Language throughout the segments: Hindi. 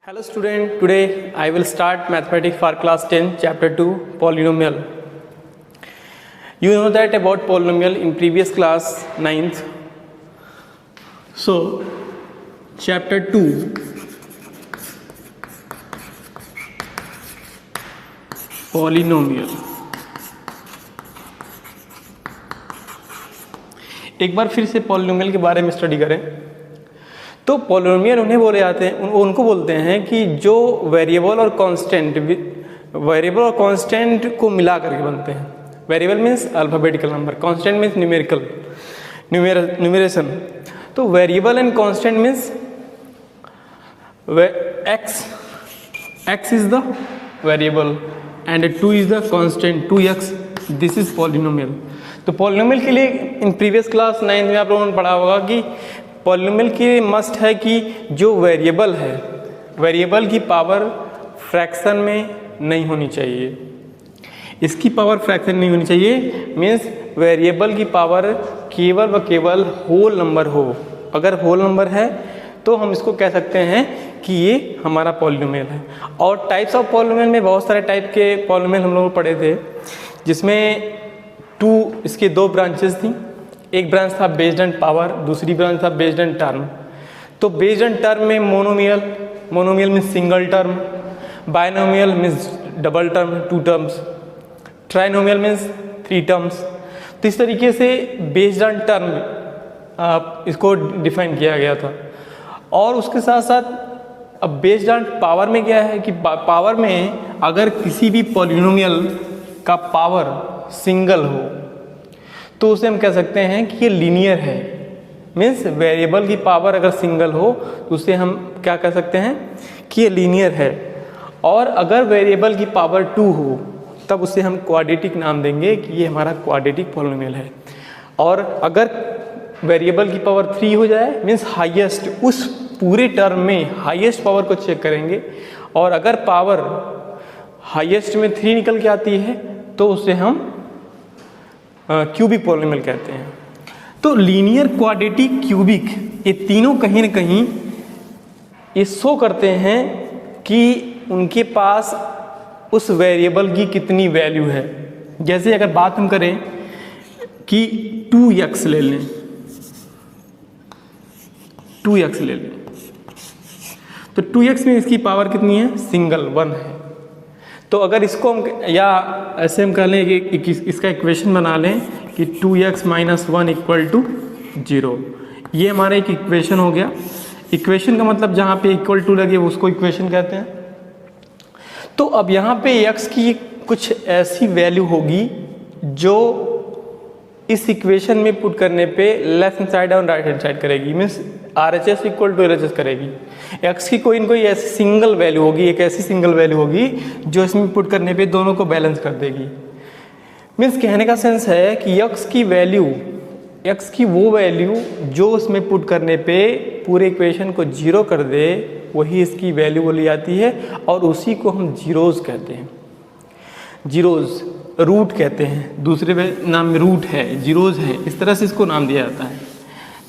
Hello student, today I will start mathematics for class 10 chapter 2 polynomial. You know that about polynomial in previous class 9th. So chapter 2 polynomial. एक बार फिर से पॉलिनोमियल के बारे में स्टडी करें तो पॉलिनोमियल उन्हें बोले जाते हैं, उनको बोलते हैं कि जो वेरिएबल और कांस्टेंट को मिला करके बनते हैं. Variable means alphabetical number, constant means numerical numeration. तो variable and constant means x is the variable and 2 is the constant 2x. This is polynomial. तो पॉलिनोमियल के लिए इन प्रीवियस क्लास 9 में आप लोगों ने पढ़ा होगा कि पॉलिनोमियल की मस्ट है कि जो वेरिएबल है, वेरिएबल की पावर फ्रैक्शन में नहीं होनी चाहिए. इसकी पावर फ्रैक्शन नहीं होनी चाहिए मीन्स वेरिएबल की पावर केवल व केवल होल नंबर हो. अगर होल नंबर है तो हम इसको कह सकते हैं कि ये हमारा पॉलिनोमियल है. और टाइप्स ऑफ पॉलिनोमियल में बहुत सारे टाइप के पॉलिनोमियल हम लोग पढ़े थे, जिसमें इसके 2 ब्रांचेस थी. एक ब्रांच था बेस्ड ऑन पावर, दूसरी ब्रांच था बेस्ड ऑन टर्म. तो बेस्ड ऑन टर्म में monomial means single term, binomial means double term 2 terms, trinomial means 3 terms. तो इस तरीके से बेस्ड ऑन टर्म इसको डिफाइन किया गया था. और उसके साथ साथ अब बेस्ड ऑन पावर में क्या है कि पावर में अगर किसी भी पॉलिनोमियल का पावर सिंगल हो तो उसे हम कह सकते हैं कि ये लीनियर है. मीन्स वेरिएबल की पावर अगर सिंगल हो तो उसे हम क्या कह सकते हैं कि ये लीनियर है. और अगर वेरिएबल की पावर 2 हो तब उसे हम क्वाड्रेटिक नाम देंगे कि ये हमारा क्वाड्रेटिक पॉलिनोमियल है. और अगर वेरिएबल की पावर 3 हो जाए मीन्स हाईएस्ट, उस पूरे टर्म में हाईएस्ट पावर को चेक करेंगे और अगर पावर हाईएस्ट में 3 निकल के आती है तो उसे हम क्यूबिक पॉलिनोमियल कहते हैं. तो लीनियर, क्वाड्रेटिक, क्यूबिक ये तीनों कहीं ना कहीं ये शो करते हैं कि उनके पास उस वेरिएबल की कितनी वैल्यू है. जैसे अगर बात हम करें कि 2x ले लें, 2x ले लें तो 2x में इसकी पावर कितनी है? सिंगल 1 है. तो अगर इसको हम या ऐसे हम कह लें कि इसका इक्वेशन बना लें कि 2x - 1 = 0. ये हमारा एक इक्वेशन हो गया. इक्वेशन का मतलब जहाँ पे = लगे उसको इक्वेशन कहते हैं. तो अब यहाँ पे x की कुछ ऐसी वैल्यू होगी जो इस इक्वेशन में पुट करने पे लेफ्ट हैंड साइड और राइट हैंड साइड करेगी. मीन्स RHS = LHS करेगी. x की कोई न कोई ऐसी सिंगल वैल्यू होगी, एक ऐसी सिंगल वैल्यू होगी जो इसमें पुट करने पे दोनों को बैलेंस कर देगी. मीन्स कहने का सेंस है कि x की वो वैल्यू जो उसमें पुट करने पे पूरे इक्वेशन को 0 कर दे वही इसकी वैल्यू बोली जाती है. और उसी को हम जीरोज कहते हैं. जीरोज रूट कहते हैं, दूसरे नाम में रूट है, जीरोज है, इस तरह से इसको नाम दिया जाता है.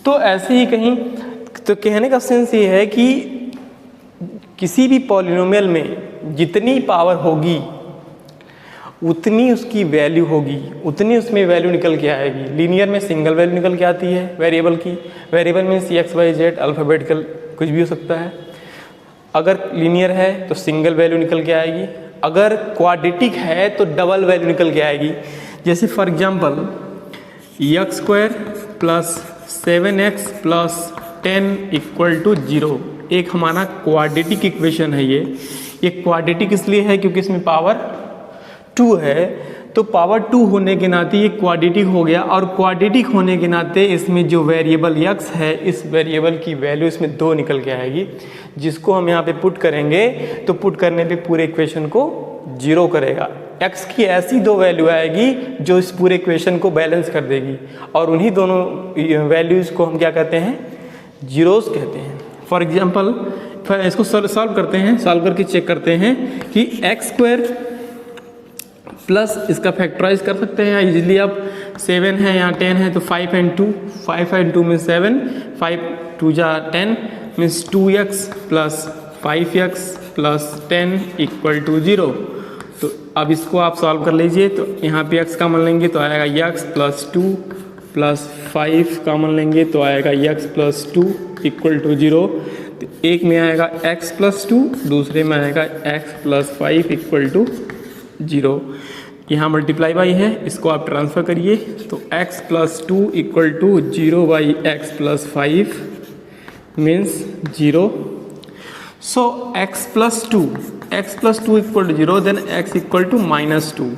तो ऐसे ही कहीं तो कहने का सेंस ये है कि किसी भी पॉलिनोमियल में जितनी पावर होगी उतनी उसकी वैल्यू होगी, उतनी उसमें वैल्यू निकल के आएगी. लीनियर में सिंगल वैल्यू निकल के आती है वेरिएबल की. Variable means x, y, z alphabetical कुछ भी हो सकता है. अगर लीनियर है तो सिंगल वैल्यू निकल के आएगी. अगर क्वाड्रेटिक है तो डबल वैल्यू निकल के आएगी. जैसे फॉर एग्जांपल x² + 7x + 10 = 0 एक हमारा क्वाड्रेटिक इक्वेशन है. ये क्वाड्रेटिक इसलिए है क्योंकि इसमें पावर 2 है. तो पावर 2 होने के नाते ये क्वाड्रेटिक हो गया. और क्वाड्रेटिक होने के नाते इसमें जो वेरिएबल x है, इस वेरिएबल की वैल्यू इसमें 2 निकल के आएगी, जिसको हम यहाँ पे पुट करेंगे तो पुट करने पे पूरे इक्वेशन को 0 करेगा. x की ऐसी 2 वैल्यू आएगी जो इस पूरे इक्वेशन को बैलेंस कर देगी. और उन्हीं दोनों वैल्यूज़ को हम क्या कहते हैं? जीरोज कहते हैं. फॉर एग्जाम्पल इसको सॉल्व करते हैं, सॉल्व करके चेक करते हैं कि x² प्लस इसका फैक्टराइज कर सकते हैं इजीली. आप 7 है यहाँ 10 है तो 5 and 2 5 and 2 means 7, 5 × 2 = 10 means 2x + 5x plus 10 equal to 0। तो अब इसको आप सॉल्व कर लीजिए। तो यहाँ पे x कॉमन लेंगे तो आएगा x प्लस 2 प्लस 5 कॉमन लेंगे तो आएगा x प्लस 2 इक्वल टू 0। तो एक में आएगा x प्लस 2, दूसरे में आएगा x प्लस 5 इक्वल टू 0। यहाँ मल्टीप्लाई बाई है, इसको आप ट्रांसफ़र करिए तो x plus 2 equal to 0 by x plus 5 means 0। So x plus 2 equal to 0, then x equal to -2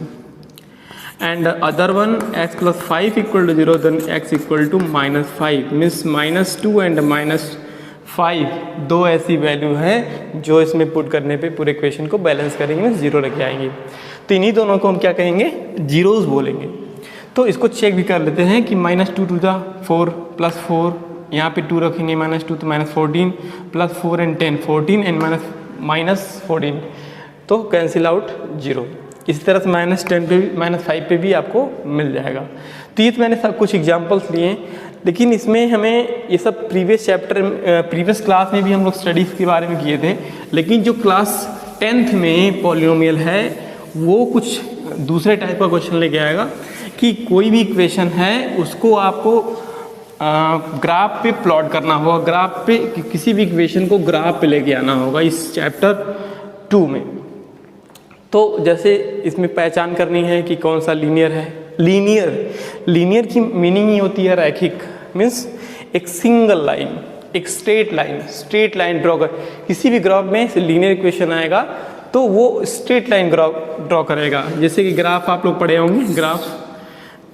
and other one x plus 5 equal to 0, then x equal to -5 means -2 and -5 दो ऐसी वैल्यू हैं जो इसमें पुट करने पे पूरे इक्वेशन को बैलेंस करेंगे, मीन्स जीरो लेके आएंगे। तो इन्हीं दोनों को हम क्या कहेंगे, जीरोस बोलेंगे। तो इसको चेक भी कर लेते हैं कि -2 टू द 4 प्लस 4, यहाँ पे 2 रखेंगे -2 तो -14 प्लस 4 एंड 10 14 एंड -14 तो कैंसिल आउट 0। इसी तरह से -10 पे भी -5 पे भी आपको मिल जाएगा। तो ये तो मैंने सब कुछ एग्जांपल्स लिए, लेकिन इसमें हमें ये सब प्रीवियस क्लास में भी हम लोग स्टडीज़ के बारे में किए थे, लेकिन जो क्लास 10th में पॉलिनोमियल है वो कुछ दूसरे टाइप का क्वेश्चन लेके आएगा कि कोई भी इक्वेशन है उसको आपको ग्राफ पे प्लॉट करना होगा, ग्राफ पे किसी भी इक्वेशन को ग्राफ पे लेके आना होगा इस चैप्टर 2 में। तो जैसे इसमें पहचान करनी है कि कौन सा लीनियर है। लीनियर की मीनिंग ही होती है रैखिक, मीन्स एक सिंगल लाइन, एक स्ट्रेट लाइन ड्रॉ कर, किसी भी ग्राफ में लीनियर इक्वेशन आएगा तो वो स्ट्रेट लाइन ड्रॉ करेगा। जैसे कि ग्राफ आप लोग पढ़े होंगे,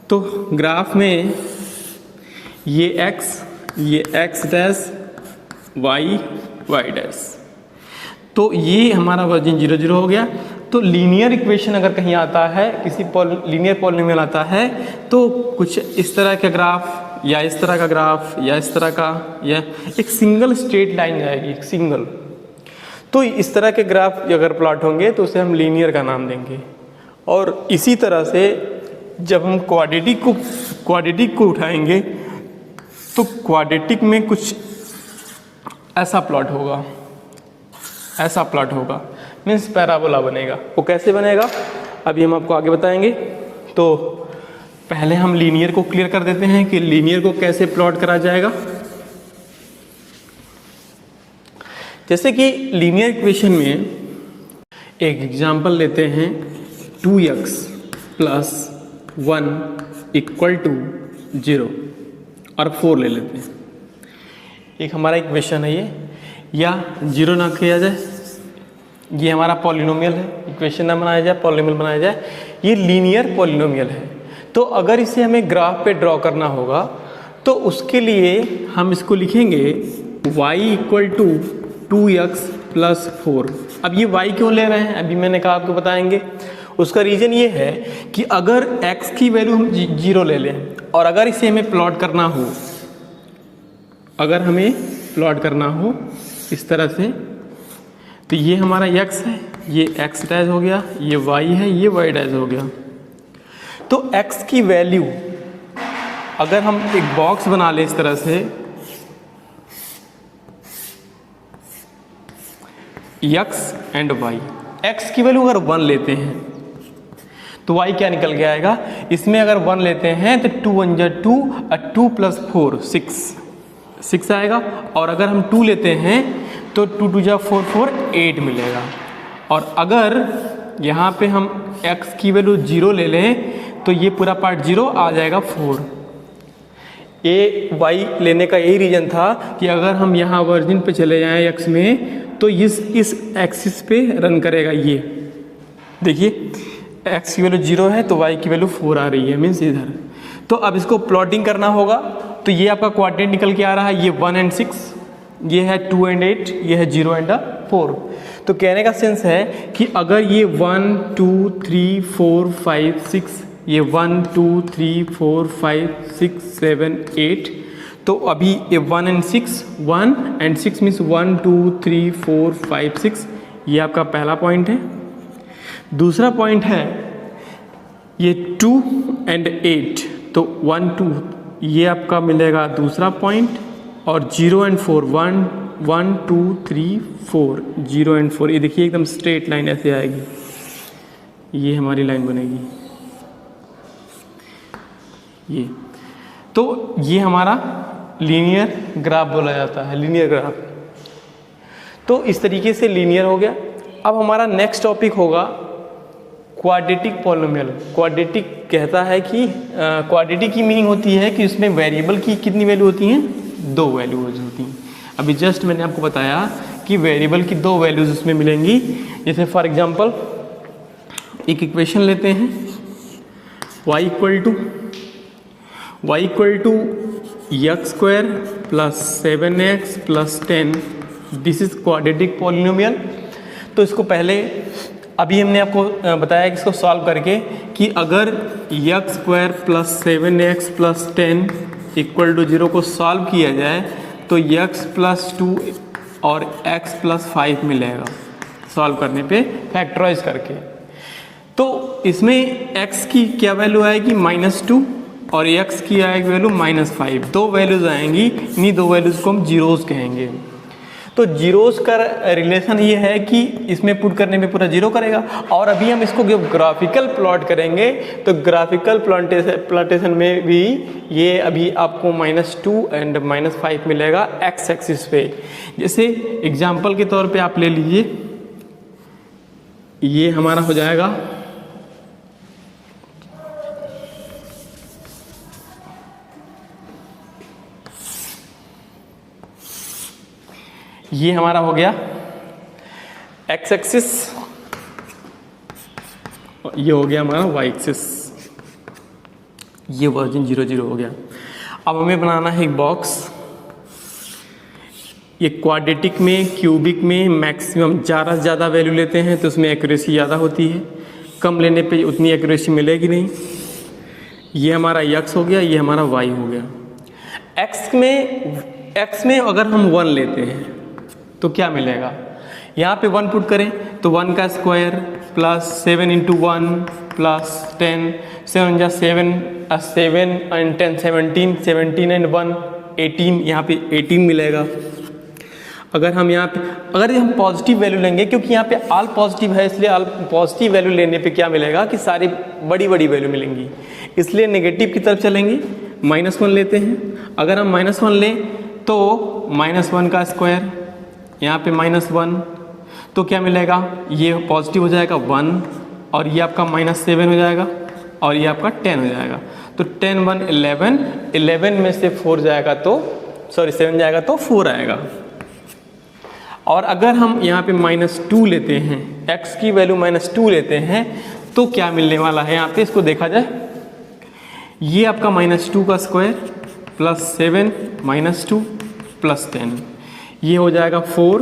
तो ग्राफ में ये x डैश y डैश, तो ये हमारा वर्जिन 0 0 हो गया। तो लीनियर इक्वेशन अगर कहीं आता है, किसी लीनियर पॉलिनोमियल आता है तो कुछ इस तरह का ग्राफ या इस तरह का ग्राफ या इस तरह का, या एक सिंगल स्ट्रेट लाइन जाएगी, एक सिंगल। तो इस तरह के ग्राफ अगर प्लॉट होंगे तो उसे हम लीनियर का नाम देंगे। और इसी तरह से जब हम क्वाड्रेटिक को उठाएंगे तो क्वाड्रेटिक में कुछ ऐसा प्लॉट होगा, मीन्स पैराबोला बनेगा। वो कैसे बनेगा अभी हम आपको आगे बताएंगे। तो पहले हम लीनियर को क्लियर कर देते हैं कि लीनियर को कैसे प्लॉट करा जाएगा। जैसे कि लीनियर इक्वेशन में एक एग्जांपल लेते हैं, 2x प्लस 1 इक्वल टू 0 और 4 ले लेते हैं। एक हमारा इक्वेशन है ये, या 0 ना किया जाए, ये हमारा पॉलिनोमियल है, इक्वेशन ना बनाया जाए, पॉलिनोमियल बनाया जाए, ये लीनियर पॉलिनोमियल है। तो अगर इसे हमें ग्राफ पे ड्रॉ करना होगा तो उसके लिए हम इसको लिखेंगे y equal to 2x plus 4। अब ये y क्यों ले रहे हैं अभी मैंने कहा आपको बताएंगे। उसका रीज़न ये है कि अगर x की वैल्यू हम 0 ले लें और अगर इसे हमें प्लॉट करना हो, इस तरह से, तो ये हमारा x है, ये x डैश हो गया, ये y है, ये y डैश हो गया। तो x की वैल्यू अगर हम एक बॉक्स बना लें इस तरह से, x एंड y, x की वैल्यू अगर 1 लेते हैं तो y क्या निकल के आएगा, इसमें अगर 1 लेते हैं तो 2 1 जा 2 और 2 प्लस 4 6 आएगा। और अगर हम 2 लेते हैं तो 2 2 जा 4 4 8 मिलेगा। और अगर यहाँ पे हम x की वैल्यू 0 ले लें तो ये पूरा पार्ट 0 आ जाएगा 4। y लेने का यही रीज़न था कि अगर हम यहाँ वर्जिन पे चले जाएं x में तो इस एक्सिस पे रन करेगा। ये देखिए x की वैल्यू 0 है तो y की वैल्यू 4 आ रही है, मीन्स इधर। तो अब इसको प्लॉटिंग करना होगा तो ये आपका क्वाड्रेंट निकल के आ रहा है, ये 1 एंड 6, ये है 2 एंड 8, ये है 0 एंड 4। तो कहने का सेंस है कि अगर ये 1 2 3 4 5 6, ये 1 2 3 4 5 6 7 8, तो अभी ये 1 एंड 6 मीन्स 1 2 3 4 5 6, ये आपका पहला पॉइंट है। दूसरा पॉइंट है ये 2 एंड 8, तो 1 2 ये आपका मिलेगा दूसरा पॉइंट, और 0 एंड 4 1 1 2 3 4 0 एंड 4, ये देखिए एकदम स्ट्रेट लाइन ऐसे आएगी, ये हमारी लाइन बनेगी ये। तो ये हमारा लीनियर ग्राफ बोला जाता है, लीनियर ग्राफ। तो इस तरीके से लीनियर हो गया। अब हमारा नेक्स्ट टॉपिक होगा क्वाड्रेटिक पॉलिनोमियल। क्वाड्रेटिक कहता है कि क्वाड्रेटिक की मीनिंग होती है कि उसमें वेरिएबल की कितनी वैल्यू होती हैं, 2 वैल्यूज होती हैं। अभी जस्ट मैंने आपको बताया कि वेरिएबल की 2 वैल्यूज उसमें मिलेंगी। जैसे फॉर एग्जांपल एक इक्वेशन लेते हैं, y equal to x square plus 7x plus 10, this is quadratic polynomial. तो इसको पहले अभी हमने आपको बताया कि इसको सॉल्व करके कि अगर x square plus 7x plus 10 equal to 0 को सॉल्व किया जाए तो x प्लस 2 और x प्लस 5 मिलेगा सॉल्व करने पे फैक्टराइज करके। तो इसमें x की क्या वैल्यू आएगी -2 और x की आएगी वैल्यू -5, 2 वैल्यूज आएंगी। इन्हीं 2 वैल्यूज को हम जीरोस कहेंगे। तो जीरोस का रिलेशन ये है कि इसमें पुट करने में पूरा जीरो करेगा। और अभी हम इसको ग्राफिकल प्लॉट करेंगे तो ग्राफिकल प्लॉटेशन में भी ये अभी आपको -2 एंड -5 मिलेगा x एक्सिस पे। जैसे एग्जांपल के तौर पे आप ले लीजिए, ये हमारा हो जाएगा ये हमारा हो गया x एक्सिस, ये हो गया हमारा y एक्सिस, ये वर्जिन 0 0 हो गया। अब हमें बनाना है एक बॉक्स। ये क्वाड्रेटिक में, क्यूबिक में मैक्सिमम ज़्यादा से ज़्यादा वैल्यू लेते हैं तो उसमें एक्यूरेसी ज़्यादा होती है, कम लेने पे उतनी एक्यूरेसी मिलेगी नहीं। ये हमारा x हो गया, ये हमारा y हो गया। x में अगर हम 1 लेते हैं तो क्या मिलेगा, यहाँ पे 1 पुट करें तो 1 का स्क्वायर प्लस 7 इंटू 1 प्लस 10, 7 जा 7 एंड 10 17, 17 एंड 1 18, यहाँ पे 18 मिलेगा। अगर हम यहाँ पे हम पॉजिटिव वैल्यू लेंगे, क्योंकि यहाँ पे ऑल पॉजिटिव है इसलिए ऑल पॉजिटिव वैल्यू लेने पे क्या मिलेगा कि सारी बड़ी बड़ी वैल्यू मिलेंगी, इसलिए नेगेटिव की तरफ चलेंगे। -1 लेते हैं, अगर हम -1 लें तो -1 का स्क्वायर, यहाँ पे -1 तो क्या मिलेगा, ये पॉजिटिव हो जाएगा 1 और ये आपका -7 हो जाएगा और ये आपका 10 हो जाएगा। तो 10 1 11, 11 में से 4 जाएगा तो 7 जाएगा तो 4 आएगा। और अगर हम यहाँ पे -2 लेते हैं, x की वैल्यू -2 लेते हैं तो क्या मिलने वाला है, यहाँ पे इसको देखा जाए, ये आपका -2 का स्क्वायर प्लस 7 -2 प्लस 10, ये हो जाएगा 4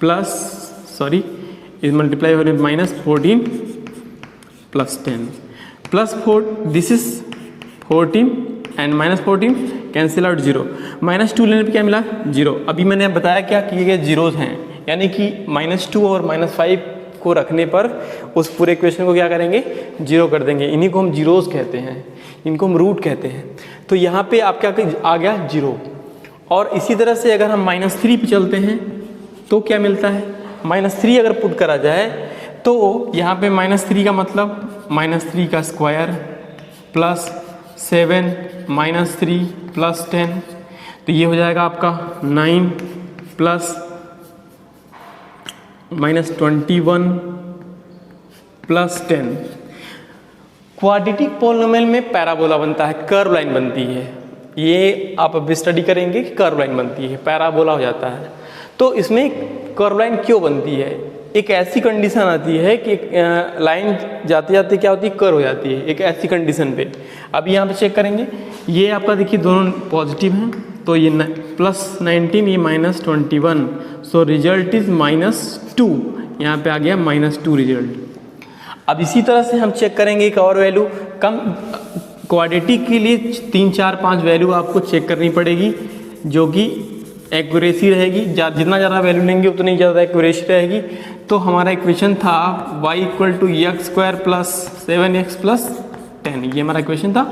प्लस इस मल्टीप्लाई होने -14 plus 10 plus 4, this is 14 and -14 cancel out 0, -2 लेने पे क्या मिला 0। अभी मैंने बताया क्या कि ये जीरोस हैं, यानी कि -2 और -5 को रखने पर उस पूरे इक्वेशन को क्या करेंगे, 0 कर देंगे। इन्हीं को हम जीरोस कहते हैं, इनको हम रूट कहते हैं। तो यहाँ पे आप क्या आ गया 0। और इसी तरह से अगर हम -3 पे चलते हैं तो क्या मिलता है, -3 अगर पुट करा जाए तो यहाँ पे -3 का मतलब -3 का स्क्वायर प्लस 7 -3 प्लस 10, तो ये हो जाएगा आपका 9 प्लस -21 प्लस 10। क्वाड्रेटिक पॉलिनोमियल में पैराबोला बनता है, कर्व लाइन बनती है। ये आप अभी स्टडी करेंगे कि कर्व लाइन बनती है, पैराबोला हो जाता है। तो इसमें कर्व लाइन क्यों बनती है, एक ऐसी कंडीशन आती है कि लाइन जाते जाते क्या होती है, कर्व हो जाती है एक ऐसी कंडीशन पे। अब यहाँ पे चेक करेंगे, ये आपका देखिए दोनों पॉजिटिव हैं तो ये +19 ये -21, सो रिजल्ट इज -2, यहाँ पे आ गया -2 रिजल्ट। अब इसी तरह से हम चेक करेंगे एक और वैल्यू, कम क्वाड्रेटिक के लिए 3 4 5 वैल्यू आपको चेक करनी पड़ेगी जो कि एक्यूरेसी रहेगी। जितना ज़्यादा वैल्यू लेंगे उतनी ज़्यादा एक्यूरेसी रहेगी। तो हमारा इक्वेशन था y = x² + 7x + 10, ये हमारा इक्वेशन था।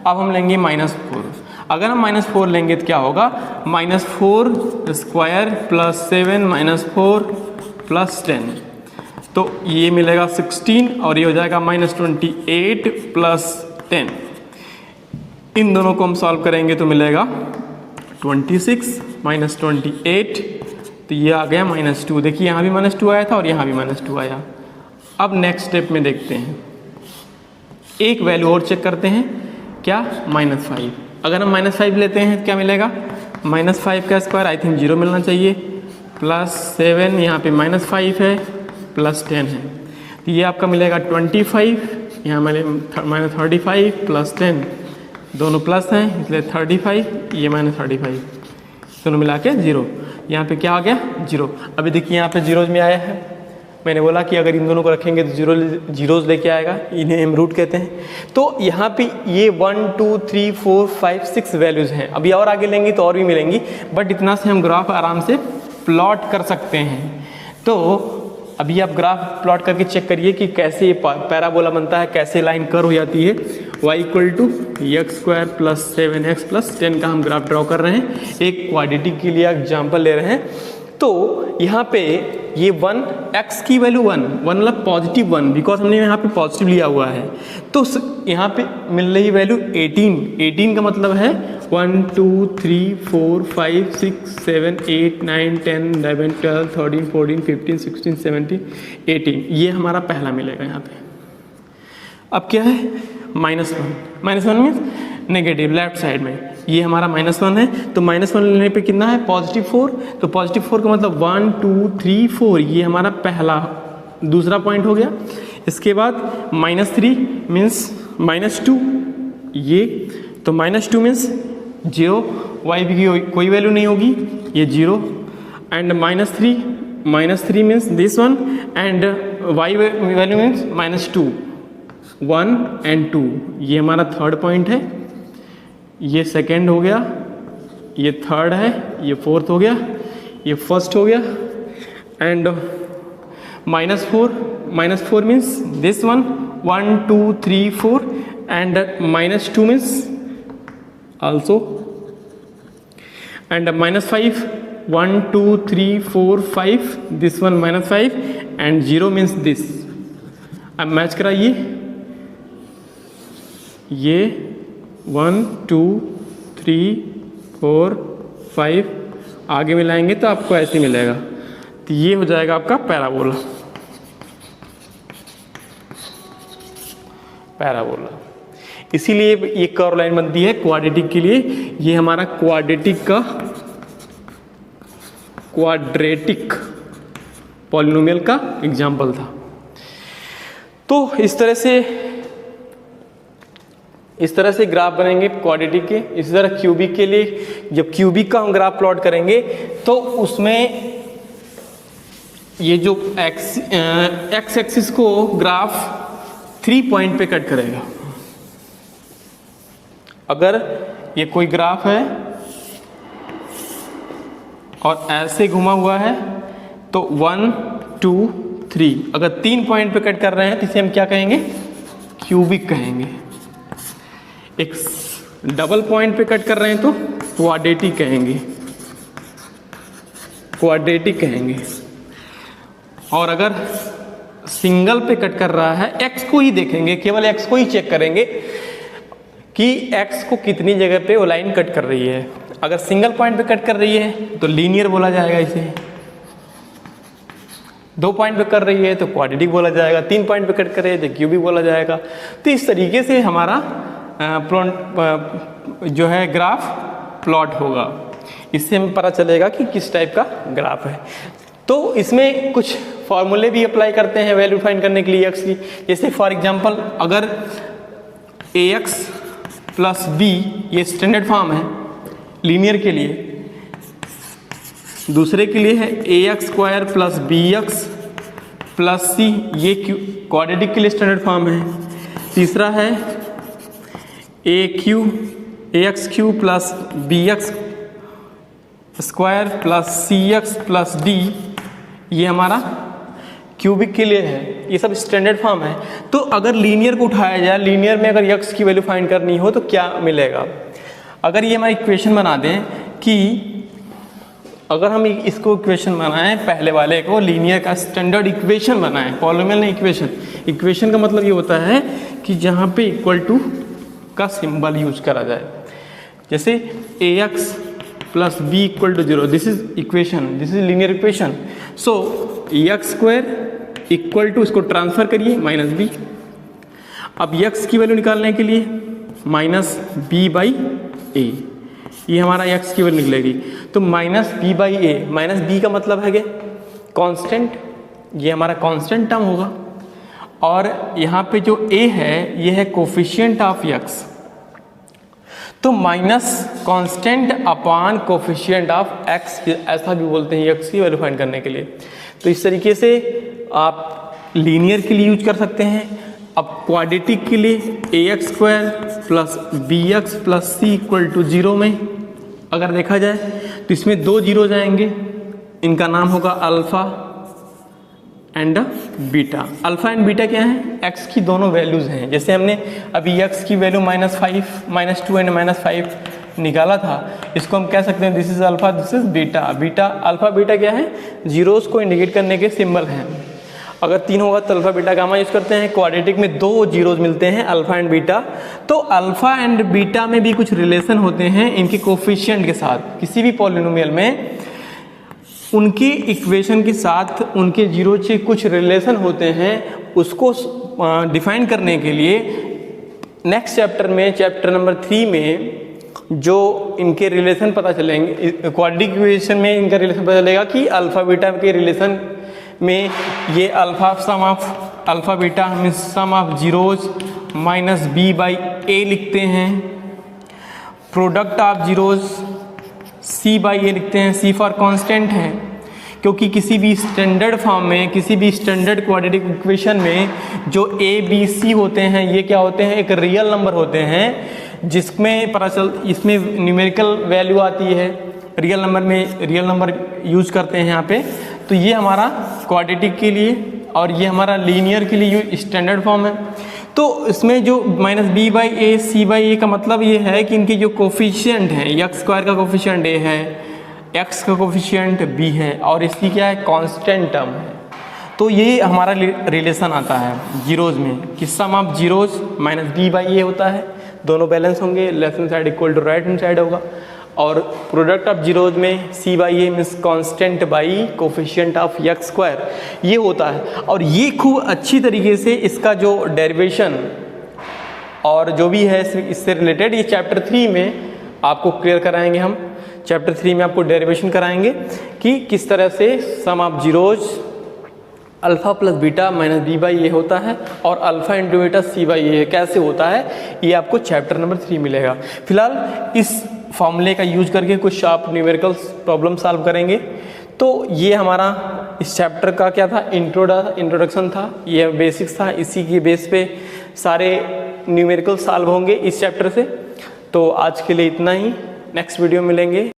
अब हम लेंगे -4। अगर हम -4 लेंगे तो क्या होगा, -4 स्क्वायर प्लस 7 -4 प्लस 10, तो ये मिलेगा 16 और ये हो जाएगा -28 प्लस 10। इन दोनों को हम सॉल्व करेंगे तो मिलेगा 26 -28, तो ये आ गया -2। देखिए यहाँ भी -2 आया था और यहाँ भी -2 आया। अब नेक्स्ट स्टेप में देखते हैं, एक वैल्यू और चेक करते हैं, क्या, -5। अगर हम -5 लेते हैं तो क्या मिलेगा, -5 का स्क्वायर आई थिंक 0 मिलना चाहिए, प्लस 7 यहाँ पे -5 है, प्लस 10 है, तो ये आपका मिलेगा 25, यहाँ मैंने -35 प्लस 10 दोनों प्लस हैं इसलिए 35, ये -35, दोनों मिला के 0। यहाँ पे क्या आ गया, 0। अभी देखिए यहाँ पे जीरोज में आया है, मैंने बोला कि अगर इन दोनों को रखेंगे तो जीरोज लेके आएगा, इन्हें हम रूट कहते हैं। तो यहाँ पे ये 1 2 3 4 5 6 वैल्यूज़ हैं, अभी और आगे लेंगे तो और भी मिलेंगी, बट इतना से हम ग्राफ आराम से प्लॉट कर सकते हैं। तो अभी आप ग्राफ प्लॉट करके चेक करिए कि कैसे ये पैराबोला बनता है, कैसे लाइन कर्व हो जाती है। y = x² plus 7x plus 10 का हम ग्राफ ड्रॉ कर रहे हैं, एक क्वाड्रेटिक के लिए एग्जाम्पल ले रहे हैं। तो यहाँ पे ये 1, x की वैल्यू 1 मतलब पॉजिटिव 1, बिकॉज हमने यहाँ पे पॉजिटिव लिया हुआ है, तो यहाँ पे मिल रही वैल्यू 18 का मतलब है 1 2 3 4 5 6 7 8 9 10 11 12 13 14 15 16 17 18, ये हमारा पहला मिलेगा यहाँ पे। अब क्या है, -1 मीन्स नेगेटिव लेफ्ट साइड में, ये हमारा -1 है, तो -1 लेने पे कितना है, +4, तो +4 का मतलब 1 2 3 4, ये हमारा पहला दूसरा पॉइंट हो गया। इसके बाद -3 मीन्स -2, ये तो -2 मीन्स 0, y की कोई वैल्यू नहीं होगी, ये 0, and -3 means this one, and y value means -2, 1 and 2, ये हमारा थर्ड पॉइंट है, ये सेकेंड हो गया, ये थर्ड है, ये फोर्थ हो गया, ये फर्स्ट हो गया, and -4 means this one, 1 2 3 4, and -2 means also, and -5 1 2 3 4 5, this one -5, and 0 means this। अब मैच कराइए, ये 1 2 3 4 5 आगे मिलाएंगे तो आपको ऐसे मिलेगा, तो ये हो जाएगा आपका पैराबोला। इसीलिए ये कर्व लाइन बनती है क्वाड्रेटिक के लिए, ये हमारा क्वाड्रेटिक पॉलिनोमियल का एग्जाम्पल था। तो इस तरह से ग्राफ बनेंगे क्वाड्रेटिक के। इसी तरह क्यूबिक के लिए, जब क्यूबिक का हम ग्राफ प्लॉट करेंगे तो उसमें ये जो एक्स एक्सिस को ग्राफ 3 पॉइंट पे कट करेगा। अगर ये कोई ग्राफ है और ऐसे घुमा हुआ है तो 1 2 3, अगर 3 पॉइंट पे कट कर रहे हैं तो इसे हम क्या कहेंगे, क्यूबिक कहेंगे। एक डबल पॉइंट पे कट कर रहे हैं तो क्वाड्रेटिक कहेंगे। और अगर सिंगल पे कट कर रहा है, एक्स को ही देखेंगे, केवल एक्स को ही चेक करेंगे कि एक्स को कितनी जगह पे वो लाइन कट कर रही है। अगर सिंगल पॉइंट पे कट कर रही है तो लीनियर बोला जाएगा इसे, 2 पॉइंट पे कर रही है तो क्वाड्रेटिक बोला जाएगा, 3 पॉइंट पे कट कर रही है तो क्यूबिक बोला जाएगा। तो इस तरीके से हमारा जो है ग्राफ प्लॉट होगा, इससे हमें पता चलेगा कि किस टाइप का ग्राफ है। तो इसमें कुछ फॉर्मूले भी अप्लाई करते हैं वैल्यू फाइंड करने के लिए एक्स की। जैसे फॉर एग्जांपल अगर ax प्लस बी, ये स्टैंडर्ड फॉर्म है लीनियर के लिए, दूसरे के लिए है ax² प्लस bx प्लस सी, ये क्वाड्रेटिक के लिए स्टैंडर्ड फॉर्म है। तीसरा है ax³ plus bx square plus cx plus d, ये हमारा क्यूबिक के लिए है। ये सब स्टैंडर्ड फॉर्म है। तो अगर लीनियर को उठाया जाए, लीनियर में अगर x की वैल्यू फाइंड करनी हो तो क्या मिलेगा। अगर ये हमारी इक्वेशन बना दें कि अगर हम इसको इक्वेशन बनाएं, पहले वाले को लीनियर का स्टैंडर्ड इक्वेशन बनाएं, पॉलिनोमियल नहीं इक्वेशन। इक्वेशन का मतलब ये होता है कि जहाँ पे इक्वल टू का सिंबल यूज करा जाए, जैसे ax plus B equal to 0, this is equation, this is linear equation. So x square equal to, इसको ट्रांसफर करिए माइनस बी। अब x की वैल्यू निकालने के लिए माइनस बी बाई ए, ये हमारा x की वैल्यू निकलेगी। तो minus B by A, minus B का मतलब है कि कांस्टेंट, ये हमारा कांस्टेंट टर्म होगा, और यहाँ पे जो a है ये है कोफिशिएंट ऑफ x, तो minus constant upon coefficient of x, ऐसा भी बोलते हैं x की वैल्यू फाइंड करने के लिए। तो इस तरीके से आप लीनियर के लिए यूज कर सकते हैं। अब क्वाड्रेटिक के लिए ax square plus bx plus c equal to 0 में अगर देखा जाए तो इसमें 2 जीरो जाएंगे, इनका नाम होगा alpha and beta. Alpha and beta क्या है? x की दोनों वैल्यूज हैं। जैसे हमने अभी x की वैल्यू -5, -2 एंड -5 निकाला था, इसको हम कह सकते हैं this is alpha, this is beta. Beta alpha beta क्या है? जीरोस को इंडिकेट करने के सिंबल हैं। अगर 3 होगा तो अल्फा बीटा गामा यूज करते हैं। क्वाड्रेटिक में 2 जीरोज मिलते हैं, अल्फा एंड बीटा। तो अल्फा एंड बीटा में भी कुछ रिलेशन होते हैं इनके कोफिशिएंट के साथ। किसी भी पॉलिनोमियल में उनके इक्वेशन के साथ उनके जीरो से कुछ रिलेशन होते हैं, उसको डिफाइन करने के लिए नेक्स्ट चैप्टर में, चैप्टर नंबर 3 में जो इनके रिलेशन पता चलेंगे, क्वाड्रेटिक इक्वेशन में इनका रिलेशन पता चलेगा कि अल्फा बीटा के रिलेशन में ये alpha sum of alpha beta mean sum of zeros minus B by A लिखते हैं। Product of zeros C by A लिखते हैं, सी फॉर कांस्टेंट है, क्योंकि किसी भी स्टैंडर्ड फॉर्म में, किसी भी स्टैंडर्ड क्वाड्रेटिक इक्वेशन में जो ए बी सी होते हैं ये क्या होते हैं? एक रियल नंबर होते हैं, जिसमें इसमें न्यूमेरिकल वैल्यू आती है। रियल नंबर में रियल नंबर यूज करते हैं यहाँ पे। तो ये हमारा क्वाड्रेटिक के लिए और ये हमारा लीनियर के लिए स्टैंडर्ड फॉर्म है। तो इसमें जो minus B by A C by A का मतलब ये है कि इनके जो कोफिशिएंट हैं, एक्स स्क्वायर का कोफिशिएंट ए है, एक्स का कोफिशिएंट बी है, और इसकी क्या है? कांस्टेंट टर्म है। तो ये हमारा रिलेशन आता है जीरोज में कि sum of zeros minus B by A होता है, दोनों बैलेंस होंगे, left hand side equal to right hand side होगा। और प्रोडक्ट ऑफ जीरोज में C by A means constant by coefficient of X square, ये होता है। और ये खूब अच्छी तरीके से इसका जो डेरिवेशन और जो भी है इससे रिलेटेड ये चैप्टर 3 में आपको क्लियर कराएंगे। हम चैप्टर 3 में आपको डेरिवेशन कराएंगे कि किस तरह से sum of zeros alpha plus beta minus B by A होता है और alpha into beta C by A कैसे होता है, ये आपको चैप्टर नंबर 3 मिलेगा। फिलहाल इस फॉर्मूले का यूज करके कुछ आप न्यूमेरिकल प्रॉब्लम सॉल्व करेंगे। तो ये हमारा इस चैप्टर का क्या था? इंट्रोडक्शन था, ये बेसिक्स था। इसी की बेस पे सारे न्यूमेरिकल सॉल्व होंगे इस चैप्टर से। तो आज के लिए इतना ही, नेक्स्ट वीडियो मिलेंगे।